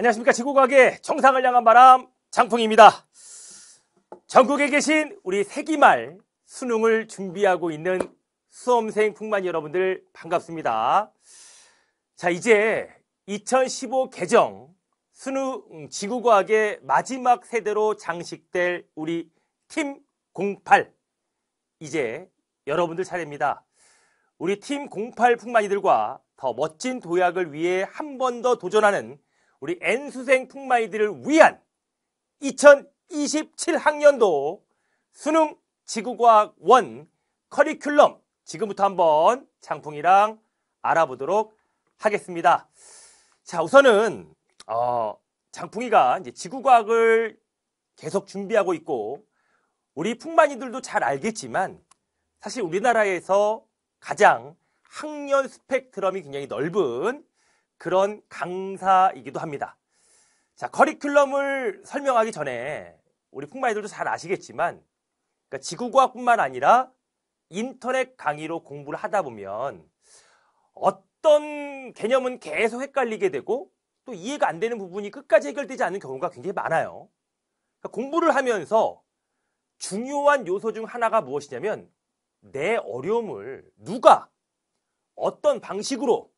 안녕하십니까. 지구과학의 정상을 향한 바람 장풍입니다. 전국에 계신 우리 세기말 수능을 준비하고 있는 수험생 풍만 여러분들 반갑습니다. 자, 이제 2015 개정 수능 지구과학의 마지막 세대로 장식될 우리 팀 08 이제 여러분들 차례입니다. 우리 팀 08 풍만이들과 더 멋진 도약을 위해 한 번 더 도전하는 우리 N수생 풍만이들을 위한 2027 학년도 수능 지구과학 1 커리큘럼 지금부터 한번 장풍이랑 알아보도록 하겠습니다. 자, 우선은 장풍이가 이제 지구과학을 계속 준비하고 있고 우리 풍만이들도 잘 알겠지만 사실 우리나라에서 가장 학년 스펙트럼이 굉장히 넓은 그런 강사이기도 합니다. 자, 커리큘럼을 설명하기 전에 우리 풍만이들도 잘 아시겠지만 그러니까 지구과학뿐만 아니라 인터넷 강의로 공부를 하다 보면 어떤 개념은 계속 헷갈리게 되고 또 이해가 안 되는 부분이 끝까지 해결되지 않는 경우가 굉장히 많아요. 그러니까 공부를 하면서 중요한 요소 중 하나가 무엇이냐면 내 어려움을 누가 어떤 방식으로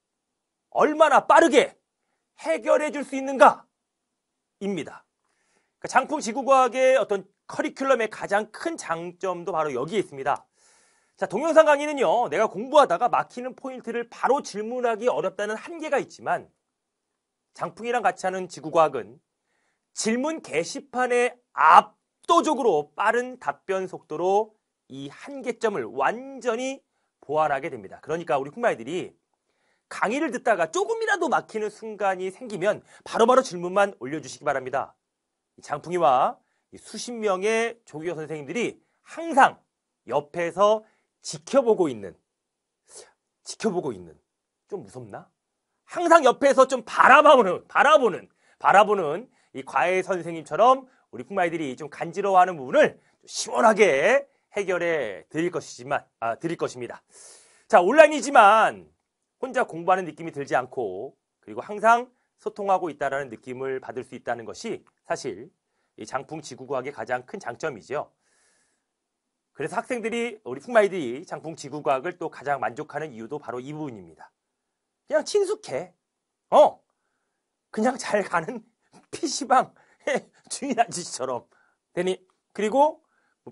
얼마나 빠르게 해결해 줄 수 있는가 입니다. 그러니까 장풍 지구과학의 어떤 커리큘럼의 가장 큰 장점도 바로 여기에 있습니다. 자, 동영상 강의는요, 내가 공부하다가 막히는 포인트를 바로 질문하기 어렵다는 한계가 있지만 장풍이랑 같이 하는 지구과학은 질문 게시판에 압도적으로 빠른 답변 속도로 이 한계점을 완전히 보완하게 됩니다. 그러니까 우리 풍마이들이 강의를 듣다가 조금이라도 막히는 순간이 생기면 바로바로 질문만 올려주시기 바랍니다. 장풍이와 수십 명의 조교 선생님들이 항상 옆에서 지켜보고 있는 좀 무섭나? 항상 옆에서 좀 바라보는 이 과외 선생님처럼 우리 풍마이들이 좀 간지러워하는 부분을 시원하게 해결해 드릴 것입니다. 자, 온라인이지만 혼자 공부하는 느낌이 들지 않고 그리고 항상 소통하고 있다는 느낌을 받을 수 있다는 것이 사실 이 장풍 지구과학의 가장 큰 장점이죠. 그래서 학생들이 우리 풍마이들이 장풍 지구과학을 또 가장 만족하는 이유도 바로 이 부분입니다. 그냥 친숙해. 그냥 잘 가는 PC방 주인 아저씨처럼 되니. 그리고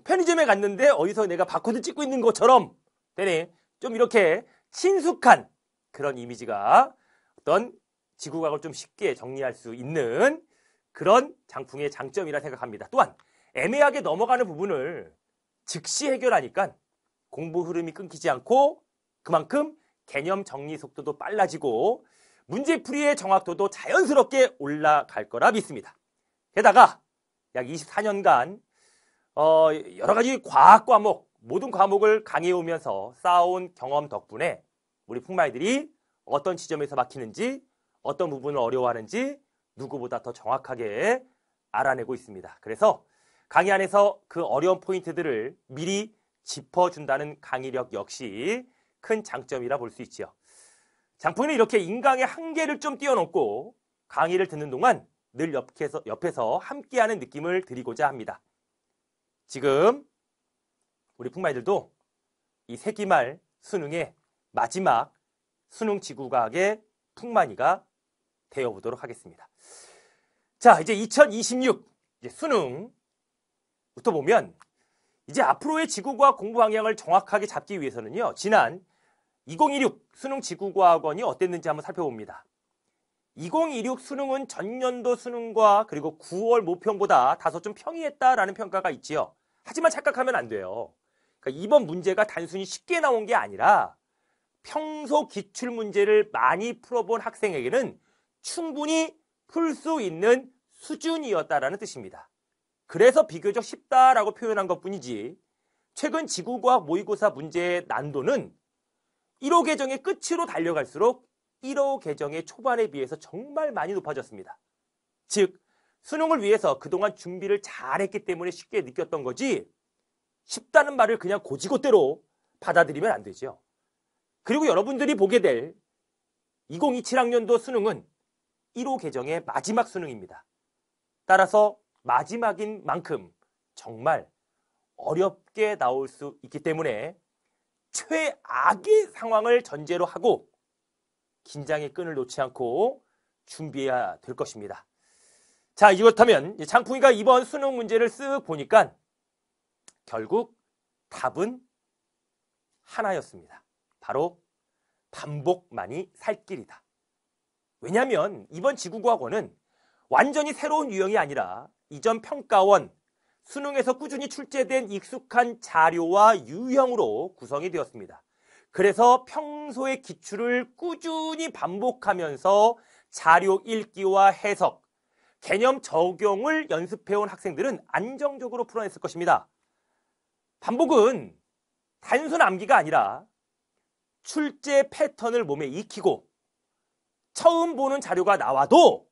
편의점에 갔는데 어디서 내가 바코드 찍고 있는 것처럼 되니. 좀 이렇게 친숙한 그런 이미지가 어떤 지구과학을 좀 쉽게 정리할 수 있는 그런 장풍의 장점이라 생각합니다. 또한 애매하게 넘어가는 부분을 즉시 해결하니까 공부 흐름이 끊기지 않고 그만큼 개념 정리 속도도 빨라지고 문제풀이의 정확도도 자연스럽게 올라갈 거라 믿습니다. 게다가 약 24년간 여러 가지 과학 과목, 모든 과목을 강의해오면서 쌓아온 경험 덕분에 우리 풍마이들이 어떤 지점에서 막히는지 어떤 부분을 어려워하는지 누구보다 더 정확하게 알아내고 있습니다. 그래서 강의 안에서 그 어려운 포인트들을 미리 짚어준다는 강의력 역시 큰 장점이라 볼 수 있죠. 장풍이는 이렇게 인강의 한계를 좀 뛰어넘고 강의를 듣는 동안 늘 옆에서 함께하는 느낌을 드리고자 합니다. 지금 우리 풍마이들도 이 세기말 수능의 마지막 수능 지구과학의 풍만이가 되어보도록 하겠습니다. 자, 이제 2026 수능부터 보면 이제 앞으로의 지구과학 공부 방향을 정확하게 잡기 위해서는요, 지난 2016 수능 지구과학원이 어땠는지 한번 살펴봅니다. 2026 수능은 전년도 수능과 그리고 9월 모평보다 다소 좀 평이했다라는 평가가 있지요. 하지만 착각하면 안 돼요. 그러니까 이번 문제가 단순히 쉽게 나온 게 아니라 평소 기출 문제를 많이 풀어본 학생에게는 충분히 풀 수 있는 수준이었다라는 뜻입니다. 그래서 비교적 쉽다라고 표현한 것뿐이지 최근 지구과학 모의고사 문제의 난도는 1호 개정의 끝으로 달려갈수록 1호 개정의 초반에 비해서 정말 많이 높아졌습니다. 즉 수능을 위해서 그동안 준비를 잘했기 때문에 쉽게 느꼈던 거지 쉽다는 말을 그냥 고지고대로 받아들이면 안 되죠. 그리고 여러분들이 보게 될 2027 학년도 수능은 1호 개정의 마지막 수능입니다. 따라서 마지막인 만큼 정말 어렵게 나올 수 있기 때문에 최악의 상황을 전제로 하고 긴장의 끈을 놓지 않고 준비해야 될 것입니다. 자, 이렇다면 장풍이가 이번 수능 문제를 쓱 보니까 결국 답은 하나였습니다. 바로 반복만이 살 길이다. 왜냐하면 이번 지구과학원은 완전히 새로운 유형이 아니라 이전 평가원, 수능에서 꾸준히 출제된 익숙한 자료와 유형으로 구성이 되었습니다. 그래서 평소의 기출을 꾸준히 반복하면서 자료 읽기와 해석, 개념 적용을 연습해온 학생들은 안정적으로 풀어냈을 것입니다. 반복은 단순 암기가 아니라 출제 패턴을 몸에 익히고 처음 보는 자료가 나와도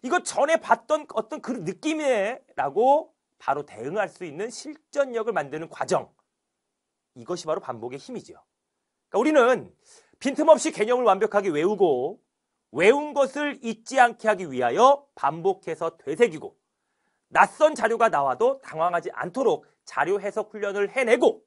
이거 전에 봤던 어떤 그 느낌이네 라고 바로 대응할 수 있는 실전력을 만드는 과정, 이것이 바로 반복의 힘이죠. 그러니까 우리는 빈틈없이 개념을 완벽하게 외우고 외운 것을 잊지 않게 하기 위하여 반복해서 되새기고 낯선 자료가 나와도 당황하지 않도록 자료 해석 훈련을 해내고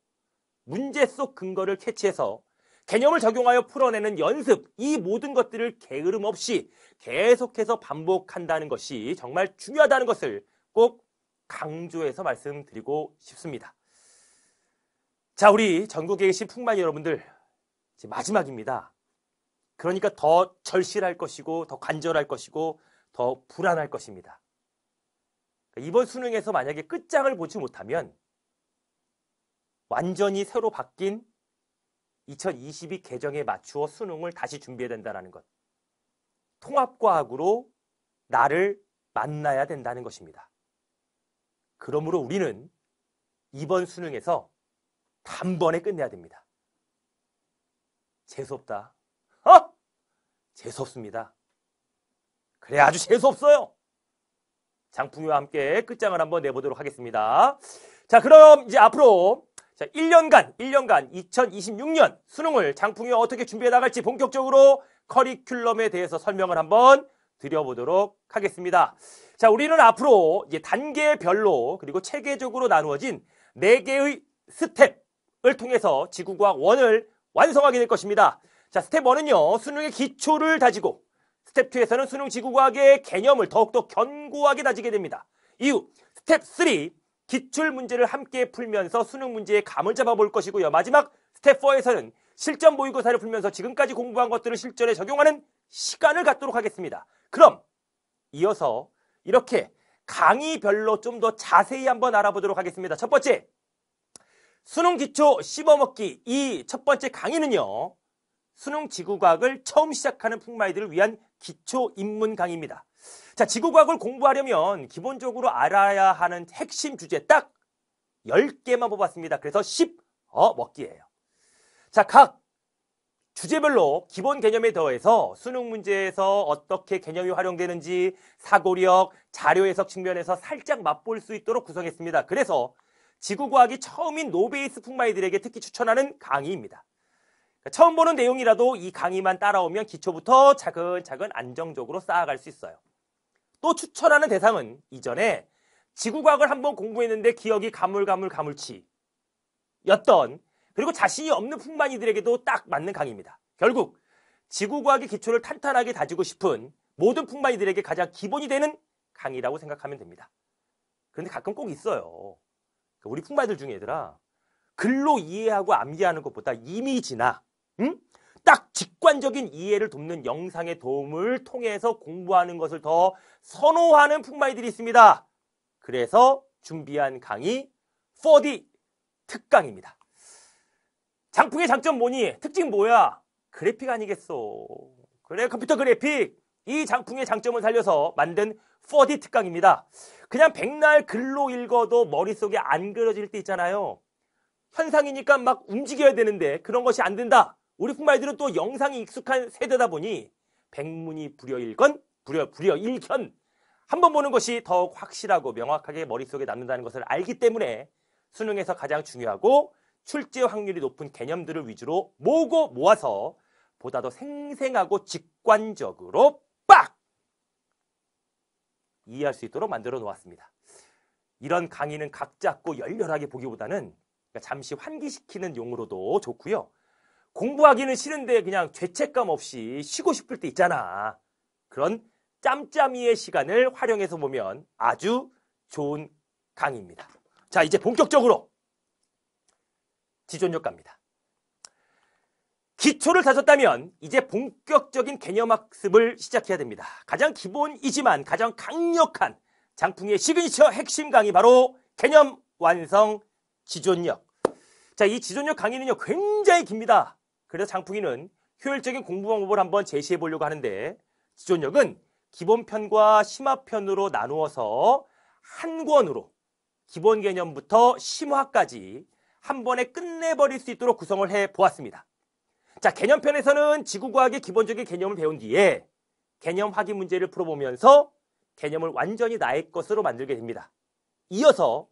문제 속 근거를 캐치해서 개념을 적용하여 풀어내는 연습, 이 모든 것들을 게으름 없이 계속해서 반복한다는 것이 정말 중요하다는 것을 꼭 강조해서 말씀드리고 싶습니다. 자, 우리 전국에 계신 풍마니 여러분들, 이제 마지막입니다. 그러니까 더 절실할 것이고 더 간절할 것이고 더 불안할 것입니다. 이번 수능에서 만약에 끝장을 보지 못하면 완전히 새로 바뀐 2022 개정에 맞추어 수능을 다시 준비해야 된다는 것. 통합과학으로 나를 만나야 된다는 것입니다. 그러므로 우리는 이번 수능에서 단번에 끝내야 됩니다. 재수없다. 재수없습니다. 그래, 아주 재수없어요. 장풍이와 함께 끝장을 한번 내보도록 하겠습니다. 자, 그럼 이제 앞으로 1년간 2026년 수능을 장풍이와 어떻게 준비해 나갈지 본격적으로 커리큘럼에 대해서 설명을 한번 드려보도록 하겠습니다. 자, 우리는 앞으로 이제 단계별로 그리고 체계적으로 나누어진 4개의 스텝을 통해서 지구과학 1을 완성하게 될 것입니다. 자, 스텝 1은요, 수능의 기초를 다지고, 스텝 2에서는 수능 지구과학의 개념을 더욱더 견고하게 다지게 됩니다. 이후 스텝 3, 기출 문제를 함께 풀면서 수능 문제의 감을 잡아볼 것이고요. 마지막 스텝 4에서는 실전 모의고사를 풀면서 지금까지 공부한 것들을 실전에 적용하는 시간을 갖도록 하겠습니다. 그럼 이어서 이렇게 강의별로 좀 더 자세히 한번 알아보도록 하겠습니다. 첫 번째, 수능 기초 씹어먹기. 이 첫 번째 강의는요, 수능 지구과학을 처음 시작하는 풍마이들을 위한 기초 입문 강의입니다. 자, 지구과학을 공부하려면 기본적으로 알아야 하는 핵심 주제 딱 10개만 뽑았습니다. 그래서 씹어먹기예요. 자, 각 주제별로 기본 개념에 더해서 수능 문제에서 어떻게 개념이 활용되는지 사고력, 자료 해석 측면에서 살짝 맛볼 수 있도록 구성했습니다. 그래서 지구과학이 처음인 노베이스 풍마이들에게 특히 추천하는 강의입니다. 처음 보는 내용이라도 이 강의만 따라오면 기초부터 차근차근 안정적으로 쌓아갈 수 있어요. 또 추천하는 대상은 이전에 지구과학을 한번 공부했는데 기억이 가물치였던, 그리고 자신이 없는 풍마니들에게도 딱 맞는 강의입니다. 결국 지구과학의 기초를 탄탄하게 다지고 싶은 모든 풍마니들에게 가장 기본이 되는 강의라고 생각하면 됩니다. 그런데 가끔 꼭 있어요. 우리 풍마니들 중에 얘들아, 글로 이해하고 암기하는 것보다 이미지나 딱 직관적인 이해를 돕는 영상의 도움을 통해서 공부하는 것을 더 선호하는 풍마이들이 있습니다. 그래서 준비한 강의 4D 특강입니다. 장풍의 장점 뭐니? 특징 뭐야? 그래픽 아니겠어. 그래, 컴퓨터 그래픽. 이 장풍의 장점을 살려서 만든 4D 특강입니다. 그냥 백날 글로 읽어도 머릿속에 안 그려질 때 있잖아요. 현상이니까 막 움직여야 되는데 그런 것이 안 된다. 우리 풍마이들은 또 영상이 익숙한 세대다 보니 백문이 불여일견 한번 보는 것이 더욱 확실하고 명확하게 머릿속에 남는다는 것을 알기 때문에 수능에서 가장 중요하고 출제 확률이 높은 개념들을 위주로 모아서 보다 더 생생하고 직관적으로 이해할 수 있도록 만들어 놓았습니다. 이런 강의는 각 잡고 열렬하게 보기보다는 잠시 환기시키는 용으로도 좋고요. 공부하기는 싫은데 그냥 죄책감 없이 쉬고 싶을 때 있잖아. 그런 짬짬이의 시간을 활용해서 보면 아주 좋은 강의입니다. 자, 이제 본격적으로 지존력 갑니다. 기초를 다졌다면 이제 본격적인 개념학습을 시작해야 됩니다. 가장 기본이지만 가장 강력한 장풍의 시그니처 핵심 강의 바로 개념 완성 지존력. 자, 이 지존력 강의는요 굉장히 깁니다. 그래서 장풍이는 효율적인 공부 방법을 한번 제시해 보려고 하는데, 지존력은 기본편과 심화편으로 나누어서 한 권으로 기본 개념부터 심화까지 한 번에 끝내버릴 수 있도록 구성을 해 보았습니다. 자, 개념편에서는 지구과학의 기본적인 개념을 배운 뒤에 개념 확인 문제를 풀어보면서 개념을 완전히 나의 것으로 만들게 됩니다. 이어서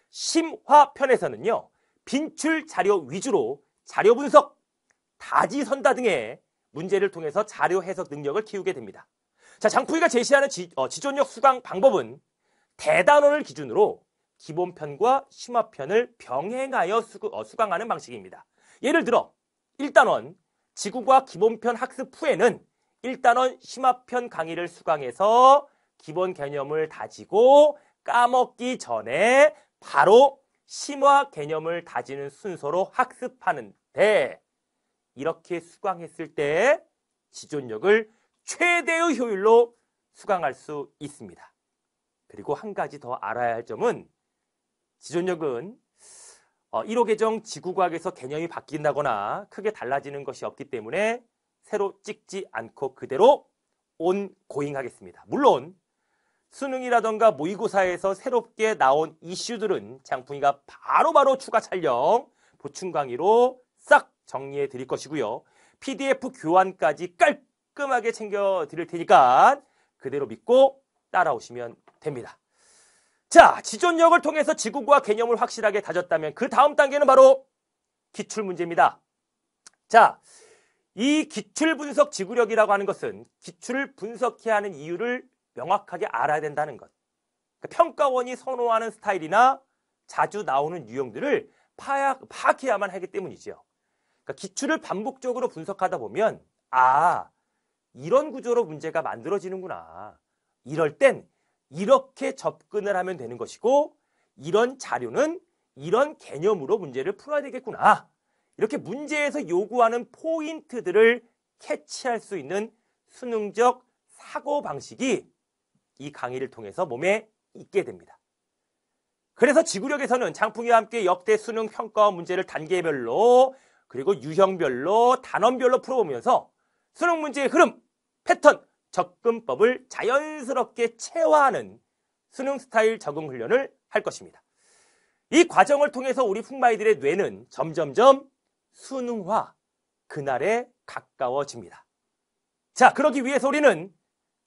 심화편에서는요, 빈출 자료 위주로 자료 분석, 다지선다 등의 문제를 통해서 자료 해석 능력을 키우게 됩니다. 자, 장풍이가 제시하는 지존력 수강 방법은 대단원을 기준으로 기본편과 심화편을 병행하여 수강하는 방식입니다. 예를 들어 1단원 지구과학 기본편 학습 후에는 1단원 심화편 강의를 수강해서 기본 개념을 다지고 까먹기 전에 바로 심화 개념을 다지는 순서로 학습하는데, 이렇게 수강했을 때 지존력을 최대의 효율로 수강할 수 있습니다. 그리고 한 가지 더 알아야 할 점은, 지존력은 1호 개정 지구과학에서 개념이 바뀐다거나 크게 달라지는 것이 없기 때문에 새로 찍지 않고 그대로 온고잉 하겠습니다. 물론 수능이라던가 모의고사에서 새롭게 나온 이슈들은 장풍이가 바로바로 추가 촬영, 보충 강의로 싹 정리해 드릴 것이고요. PDF 교환까지 깔끔하게 챙겨 드릴 테니까 그대로 믿고 따라오시면 됩니다. 자, 지존력을 통해서 지구과학 개념을 확실하게 다졌다면 그 다음 단계는 바로 기출문제입니다. 자, 이 기출분석 지구력이라고 하는 것은 기출을 분석해야 하는 이유를 명확하게 알아야 된다는 것. 그러니까 평가원이 선호하는 스타일이나 자주 나오는 유형들을 파악해야만 하기 때문이죠. 그러니까 기출을 반복적으로 분석하다 보면 이런 구조로 문제가 만들어지는구나. 이럴 땐 이렇게 접근을 하면 되는 것이고, 이런 자료는 이런 개념으로 문제를 풀어야 되겠구나. 이렇게 문제에서 요구하는 포인트들을 캐치할 수 있는 수능적 사고방식이 이 강의를 통해서 몸에 있게 됩니다. 그래서 지구력에서는 장풍이와 함께 역대 수능 평가 문제를 단계별로 그리고 유형별로 단원별로 풀어보면서 수능 문제의 흐름, 패턴, 접근법을 자연스럽게 체화하는 수능 스타일 적응 훈련을 할 것입니다. 이 과정을 통해서 우리 풍마이들의 뇌는 점점점 수능화, 그날에 가까워집니다. 자, 그러기 위해서 우리는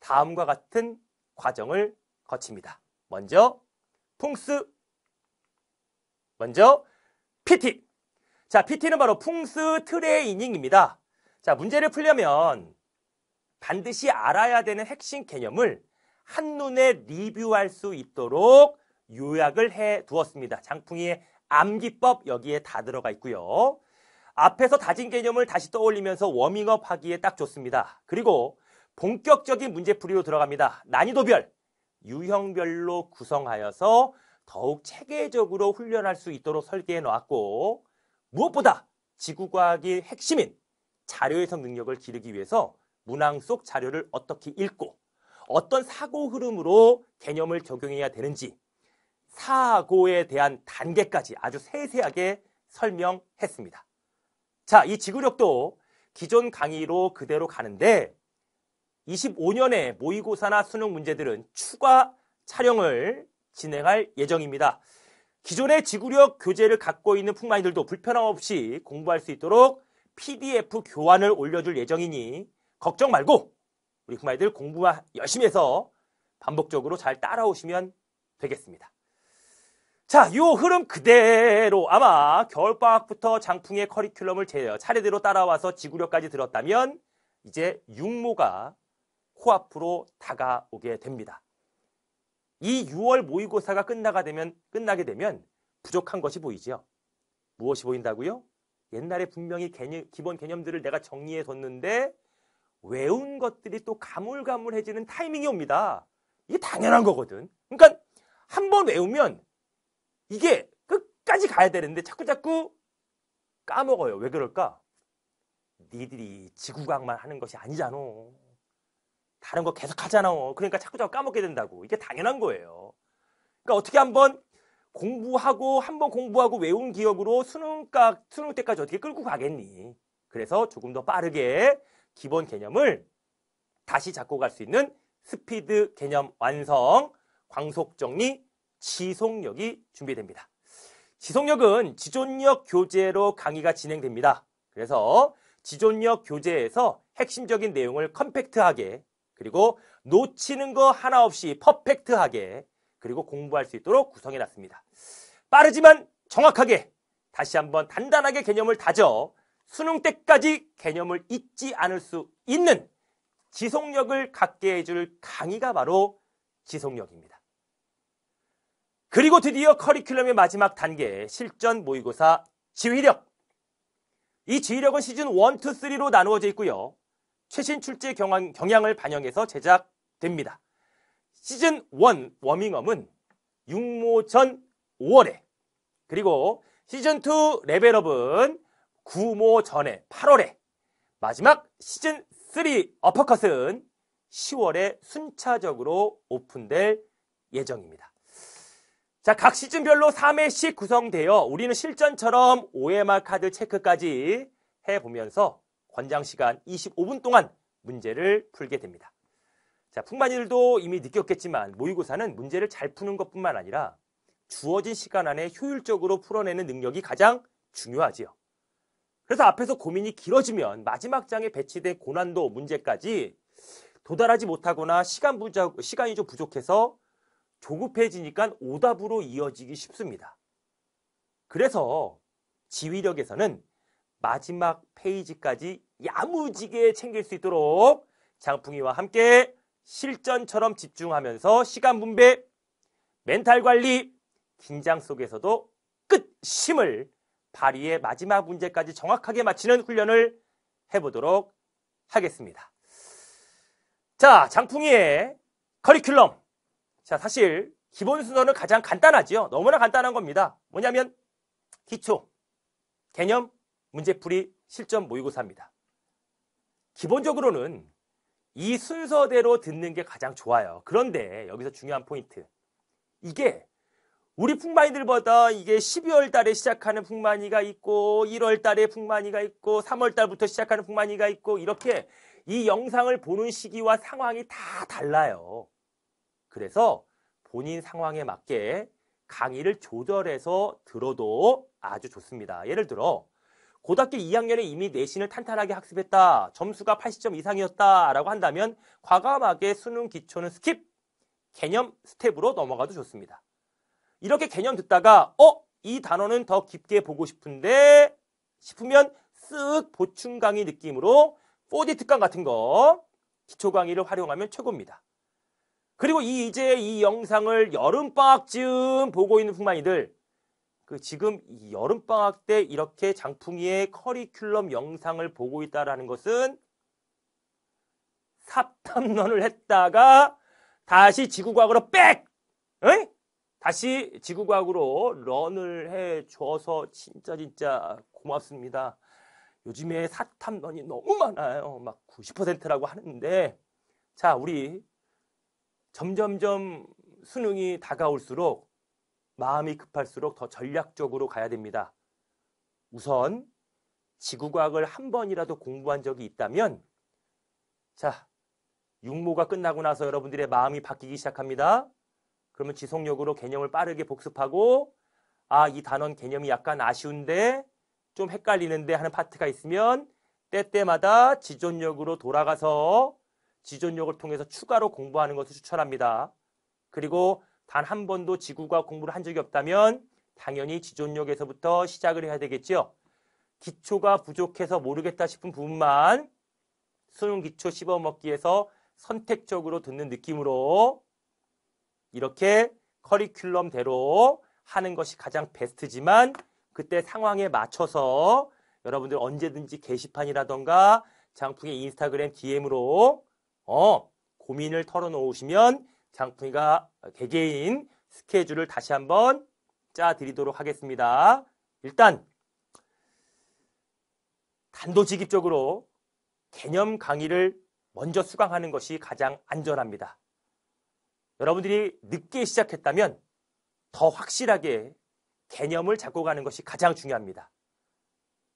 다음과 같은 과정을 거칩니다. 먼저 PT. 자, PT는 바로 풍스 트레이닝입니다. 자, 문제를 풀려면 반드시 알아야 되는 핵심 개념을 한눈에 리뷰할 수 있도록 요약을 해 두었습니다. 장풍이의 암기법 여기에 다 들어가 있고요. 앞에서 다진 개념을 다시 떠올리면서 워밍업 하기에 딱 좋습니다. 그리고 본격적인 문제풀이로 들어갑니다. 난이도별, 유형별로 구성하여서 더욱 체계적으로 훈련할 수 있도록 설계해 놓았고, 무엇보다 지구과학의 핵심인 자료 해석 능력을 기르기 위해서 문항 속 자료를 어떻게 읽고 어떤 사고 흐름으로 개념을 적용해야 되는지 사고에 대한 단계까지 아주 세세하게 설명했습니다. 자, 이 지구력도 기존 강의로 그대로 가는데 25년의 모의고사나 수능 문제들은 추가 촬영을 진행할 예정입니다. 기존의 지구력 교재를 갖고 있는 풍마인들도 불편함 없이 공부할 수 있도록 PDF 교환을 올려줄 예정이니 걱정 말고 우리 풍마인들 공부 열심히 해서 반복적으로 잘 따라오시면 되겠습니다. 자, 이 흐름 그대로 아마 겨울방학부터 장풍의 커리큘럼을 차례대로 따라와서 지구력까지 들었다면 이제 육모가 코앞으로 다가오게 됩니다. 이 6월 모의고사가 끝나게 되면 부족한 것이 보이죠. 무엇이 보인다고요? 옛날에 분명히 기본 개념들을 내가 정리해 뒀는데 외운 것들이 또 가물가물해지는 타이밍이 옵니다. 이게 당연한 거거든. 그러니까 한번 외우면 이게 끝까지 가야 되는데 자꾸 까먹어요. 왜 그럴까? 니들이 지구과학만 하는 것이 아니잖아. 다른 거 계속 하잖아. 그러니까 자꾸 까먹게 된다고. 이게 당연한 거예요. 그러니까 어떻게 한번 공부하고 외운 기억으로 수능 때까지 어떻게 끌고 가겠니? 그래서 조금 더 빠르게 기본 개념을 다시 잡고 갈 수 있는 스피드 개념 완성, 광속정리, 지속력이 준비됩니다. 지속력은 지존력 교재로 강의가 진행됩니다. 그래서 지존력 교재에서 핵심적인 내용을 컴팩트하게, 그리고 놓치는 거 하나 없이 퍼펙트하게, 그리고 공부할 수 있도록 구성해놨습니다. 빠르지만 정확하게 다시 한번 단단하게 개념을 다져 수능 때까지 개념을 잊지 않을 수 있는 지속력을 갖게 해줄 강의가 바로 지속력입니다. 그리고 드디어 커리큘럼의 마지막 단계 실전 모의고사 지휘력. 이 지휘력은 시즌 1, 2, 3로 나누어져 있고요. 최신 출제 경향을 반영해서 제작됩니다. 시즌 1 워밍업은 육모 전 5월에, 그리고 시즌 2 레벨업은 구모 전에 8월에, 마지막 시즌 3 어퍼컷은 10월에 순차적으로 오픈될 예정입니다. 자, 각 시즌별로 3회씩 구성되어 우리는 실전처럼 OMR 카드 체크까지 해보면서 권장 시간 25분 동안 문제를 풀게 됩니다. 자, 풍만이들도 이미 느꼈겠지만 모의고사는 문제를 잘 푸는 것뿐만 아니라 주어진 시간 안에 효율적으로 풀어내는 능력이 가장 중요하지요. 그래서 앞에서 고민이 길어지면 마지막 장에 배치된 고난도 문제까지 도달하지 못하거나 시간이 좀 부족해서 조급해지니까 오답으로 이어지기 쉽습니다. 그래서 지휘력에서는 마지막 페이지까지 야무지게 챙길 수 있도록 장풍이와 함께 실전처럼 집중하면서 시간 분배, 멘탈 관리, 긴장 속에서도 끝심을 발휘해 마지막 문제까지 정확하게 맞히는 훈련을 해보도록 하겠습니다. 자, 장풍이의 커리큘럼. 자, 사실 기본 순서는 가장 간단하지요. 너무나 간단한 겁니다. 뭐냐면 기초, 개념, 문제풀이, 실전 모의고사입니다. 기본적으로는 이 순서대로 듣는 게 가장 좋아요. 그런데 여기서 중요한 포인트. 이게 우리 풍만이들보다 이게 12월 달에 시작하는 풍만이가 있고 1월 달에 풍만이가 있고 3월 달부터 시작하는 풍만이가 있고 이렇게 이 영상을 보는 시기와 상황이 다 달라요. 그래서 본인 상황에 맞게 강의를 조절해서 들어도 아주 좋습니다. 예를 들어 고등학교 2학년에 이미 내신을 탄탄하게 학습했다. 점수가 80점 이상이었다. 라고 한다면 과감하게 수능 기초는 스킵, 개념 스텝으로 넘어가도 좋습니다. 이렇게 개념 듣다가 이 단어는 더 깊게 보고 싶은데 싶으면 쓱 보충 강의 느낌으로 4D 특강 같은 거 기초 강의를 활용하면 최고입니다. 그리고 이제 이 영상을 여름방학쯤 보고 있는 풍만이들, 지금 이 여름방학 때 이렇게 장풍이의 커리큘럼 영상을 보고 있다는 것은 삽담론을 했다가 다시 지구과학으로 빽! 다시 지구과학으로 런을 해줘서 진짜 고맙습니다. 요즘에 사탐런이 너무 많아요. 막 90%라고 하는데, 자, 우리 점점점 수능이 다가올수록 마음이 급할수록 더 전략적으로 가야 됩니다. 우선 지구과학을 한 번이라도 공부한 적이 있다면, 자, 육모가 끝나고 나서 여러분들의 마음이 바뀌기 시작합니다. 그러면 지속력으로 개념을 빠르게 복습하고, 이 단원 개념이 약간 아쉬운데 좀 헷갈리는데 하는 파트가 있으면 때때마다 지존력으로 돌아가서 지존력을 통해서 추가로 공부하는 것을 추천합니다. 그리고 단 한 번도 지구과학 공부를 한 적이 없다면 당연히 지존력에서부터 시작을 해야 되겠죠. 기초가 부족해서 모르겠다 싶은 부분만 수능 기초 씹어먹기에서 선택적으로 듣는 느낌으로 이렇게 커리큘럼대로 하는 것이 가장 베스트지만 그때 상황에 맞춰서 여러분들 언제든지 게시판이라던가 장풍의 인스타그램 DM으로 고민을 털어놓으시면 장풍이가 개개인 스케줄을 다시 한번 짜드리도록 하겠습니다. 일단 단도직입적으로 개념 강의를 먼저 수강하는 것이 가장 안전합니다. 여러분들이 늦게 시작했다면 더 확실하게 개념을 잡고 가는 것이 가장 중요합니다.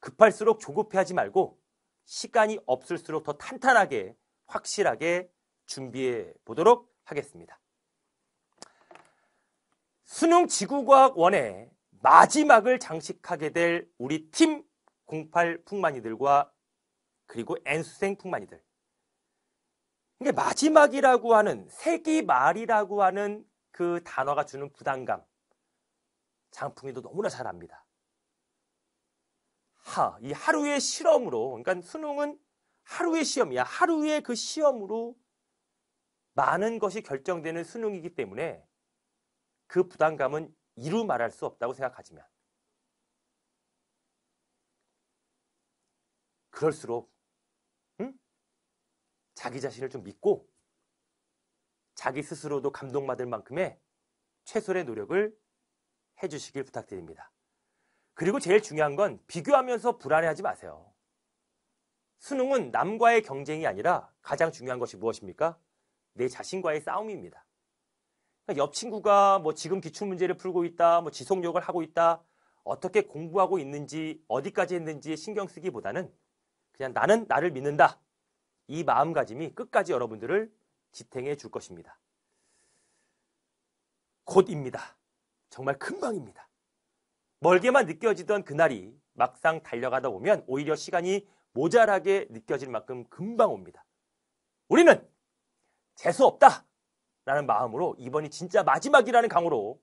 급할수록 조급해하지 말고 시간이 없을수록 더 탄탄하게 확실하게 준비해 보도록 하겠습니다. 수능 지구과학 1의 마지막을 장식하게 될 우리 팀 08 풍만이들과 그리고 N수생 풍만이들. 이게 마지막이라고 하는 세기 말이라고 하는 그 단어가 주는 부담감. 장풍이도 너무나 잘 압니다. 이 하루의 실험으로, 그러니까 수능은 하루의 시험이야. 하루의 그 시험으로 많은 것이 결정되는 수능이기 때문에 그 부담감은 이루 말할 수 없다고 생각하지만 그럴수록 자기 자신을 좀 믿고 자기 스스로도 감동받을 만큼의 최선의 노력을 해주시길 부탁드립니다. 그리고 제일 중요한 건 비교하면서 불안해하지 마세요. 수능은 남과의 경쟁이 아니라 가장 중요한 것이 무엇입니까? 내 자신과의 싸움입니다. 그러니까 옆 친구가 뭐 지금 기출문제를 풀고 있다, 뭐 지속력을 하고 있다, 어떻게 공부하고 있는지, 어디까지 했는지 신경 쓰기보다는 그냥 나는 나를 믿는다. 이 마음가짐이 끝까지 여러분들을 지탱해 줄 것입니다. 곧입니다. 정말 금방입니다. 멀게만 느껴지던 그날이 막상 달려가다 보면 오히려 시간이 모자라게 느껴질 만큼 금방 옵니다. 우리는 재수없다 라는 마음으로 이번이 진짜 마지막이라는 강으로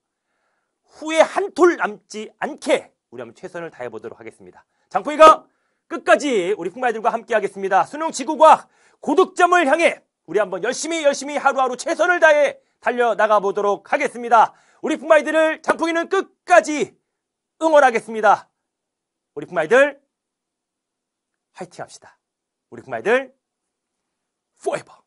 후회 한 톨 남지 않게 우리 한번 최선을 다해보도록 하겠습니다. 장풍이가 끝까지 우리 풍마이들과 함께 하겠습니다. 수능 지구과학 고득점을 향해 우리 한번 열심히 하루하루 최선을 다해 달려나가 보도록 하겠습니다. 우리 풍마이들을 장풍이는 끝까지 응원하겠습니다. 우리 풍마이들 화이팅 합시다. 우리 풍마이들 forever.